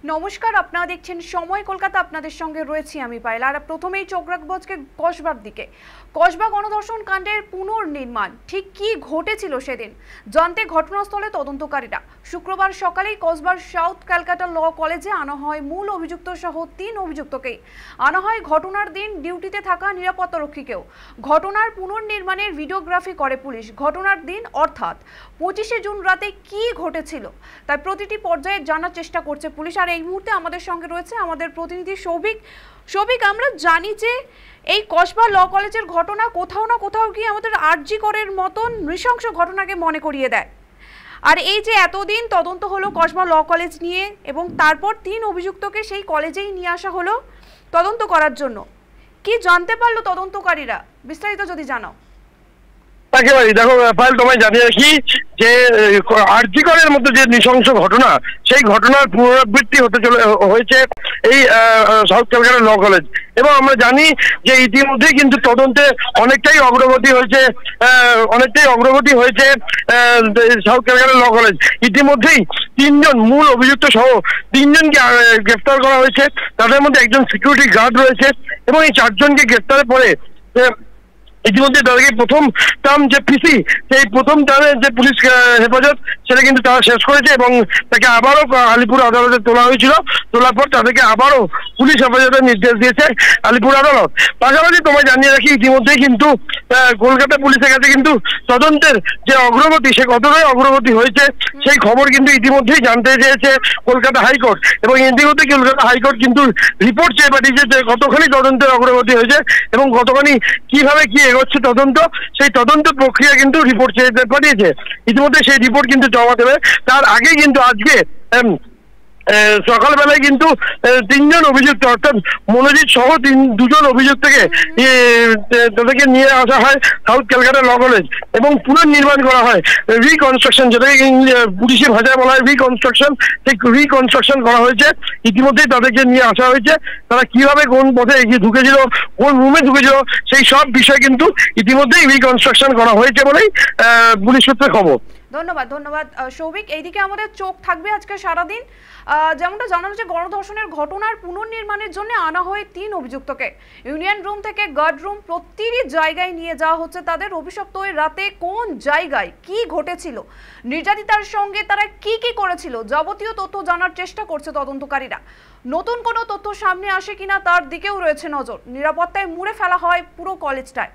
নমস্কার, আপনারা দেখছেন সময় কলকাতা। আপনাদের সঙ্গে রয়েছি আমি পায়েল। আর প্রথমেই চোখ রাখবো আজকে কসবার দিকে। কসবা গণধর্ষণ কাণ্ডের পুনর্নির্মাণ ঠিক কি ঘটেছিল সেদিন জানতে ঘটনাস্থলে তদন্তকারীরা। শুক্রবার সকালেই কসবার সাউথ ক্যালকাটা ল কলেজে আনা হয় মূল অভিযুক্ত সহ 3 অভিযুক্তকেই। আনা হয় ঘটনার দিন ডিউটিতে থাকা নিরাপত্তারক্ষীকেও। ঘটনার পুনর্নির্মাণের ভিডিওগ্রাফি করে পুলিশ। ঘটনার দিন অর্থাৎ 25শে জুন রাতে কি ঘটেছিল তার প্রতিটি পর্যায়ে জানার চেষ্টা করছে পুলিশ। আর এই মুহূর্তে আমাদের সঙ্গে রয়েছে আমাদের প্রতিনিধি সৌভিক। আমরা জানি যে এই কসবা ল কলেজের ঘটনা কোথাও না কোথাও গিয়ে আমাদের আরজি করের মতন নৃশংস ঘটনাকে মনে করিয়ে দেয়। আর এই যে এতদিন তদন্ত হলো কসবা ল কলেজ নিয়ে এবং তারপর 3 অভিযুক্তকে সেই কলেজেই নিয়ে আসা হলো তদন্ত করার জন্য, কি জানতে পারলো তদন্তকারীরা? বিস্তারিত যদি জানাও। একেবারেই দেখো ফাইল, তোমায় জানিয়ে রাখি যে আরজি করের মধ্যে যে নৃশংস ঘটনা, সেই ঘটনার পুনরাবৃত্তি হয়েছে এই সাউথ ক্যালকাটা ল কলেজ। এবং আমরা জানি যে ইতিমধ্যেই কিন্তু তদন্তে অনেকটাই অগ্রগতি হয়েছে সাউথ ক্যালকাটা ল কলেজ। ইতিমধ্যেই 3 জন মূল অভিযুক্ত সহ 3 জনকে গ্রেফতার করা হয়েছে। তাদের মধ্যে একজন সিকিউরিটি গার্ড রয়েছে এবং এই 4 জনকে গ্রেফতারের পরে ইতিমধ্যে তাদেরকে প্রথম টার্ম যে পিসি, সেই প্রথম টার্মের যে পুলিশ হেফাজত, সেটা কিন্তু তারা শেষ করেছে এবং তাকে আবারও আলিপুর আদালতে তোলা হয়েছিল। তোলার পর তাদেরকে আবারও পুলিশ হেফাজতের নির্দেশ দিয়েছে আলিপুর আদালত। পাশাপাশি তোমায় জানিয়ে রাখি ইতিমধ্যেই কিন্তু কলকাতা পুলিশের কাছে কিন্তু তদন্তের যে অগ্রগতি, সে কতটাই অগ্রগতি হয়েছে সেই খবর কিন্তু ইতিমধ্যেই জানতে চেয়েছে কলকাতা হাইকোর্ট। এবং ইতিমধ্যে কলকাতা হাইকোর্ট কিন্তু রিপোর্ট চেয়ে পাঠিয়েছে যে কতখানি তদন্তের অগ্রগতি হয়েছে এবং কতখানি কিভাবে কি এগোচ্ছে তদন্ত। সেই তদন্ত প্রক্রিয়া কিন্তু রিপোর্ট চেয়ে পাঠিয়েছে। ইতিমধ্যে সেই রিপোর্ট কিন্তু জমা দেবে। তার আগে কিন্তু আজকে সকালবেলায় কিন্তু 3 জন অভিযুক্ত অর্থাৎ মনোজিৎ সহ 2 জন অভিযুক্তকে তাদেরকে নিয়ে আসা হয় সাউথ ক্যালকাটা ল কলেজ এবং পুনর্নির্মাণ করা হয়, রিকনস্ট্রাকশন, যেটাকে পুলিশের ভাষায় বলা হয় রিকনস্ট্রাকশন। সেই রিকনস্ট্রাকশন করা হয়েছে। ইতিমধ্যেই তাদেরকে নিয়ে আসা হয়েছে। তারা কিভাবে কোন পথে এগিয়ে ঢুকেছিল, কোন রুমে ঢুকেছিল, সেই সব বিষয় কিন্তু ইতিমধ্যেই রিকনস্ট্রাকশন করা হয়েছে বলেই পুলিশ সূত্রে খবর। ধন্যবাদ সৌভিক। এইদিকে আমাদের চোখ থাকবে আজকে সারাদিন। যেমনটা জানানো যে গণধর্ষণের ঘটনার পুনর্নির্মাণের জন্য আনা হয় 3 অভিযুক্তকে। ইউনিয়ন রুম থেকে গার্ড রুম প্রতিটি জায়গায় নিয়ে যাওয়া হচ্ছে তাদের। অভিশপ্ত ওই রাতে কোন জায়গায় কি ঘটেছিল, নির্যাতিতার সঙ্গে তারা কি করেছিল, যাবতীয় তথ্য জানার চেষ্টা করছে তদন্তকারীরা। নতুন কোনো তথ্য সামনে আসে কিনা তার দিকেও রয়েছে নজর। নিরাপত্তায় মুড়ে ফেলা হয় পুরো কলেজটায়।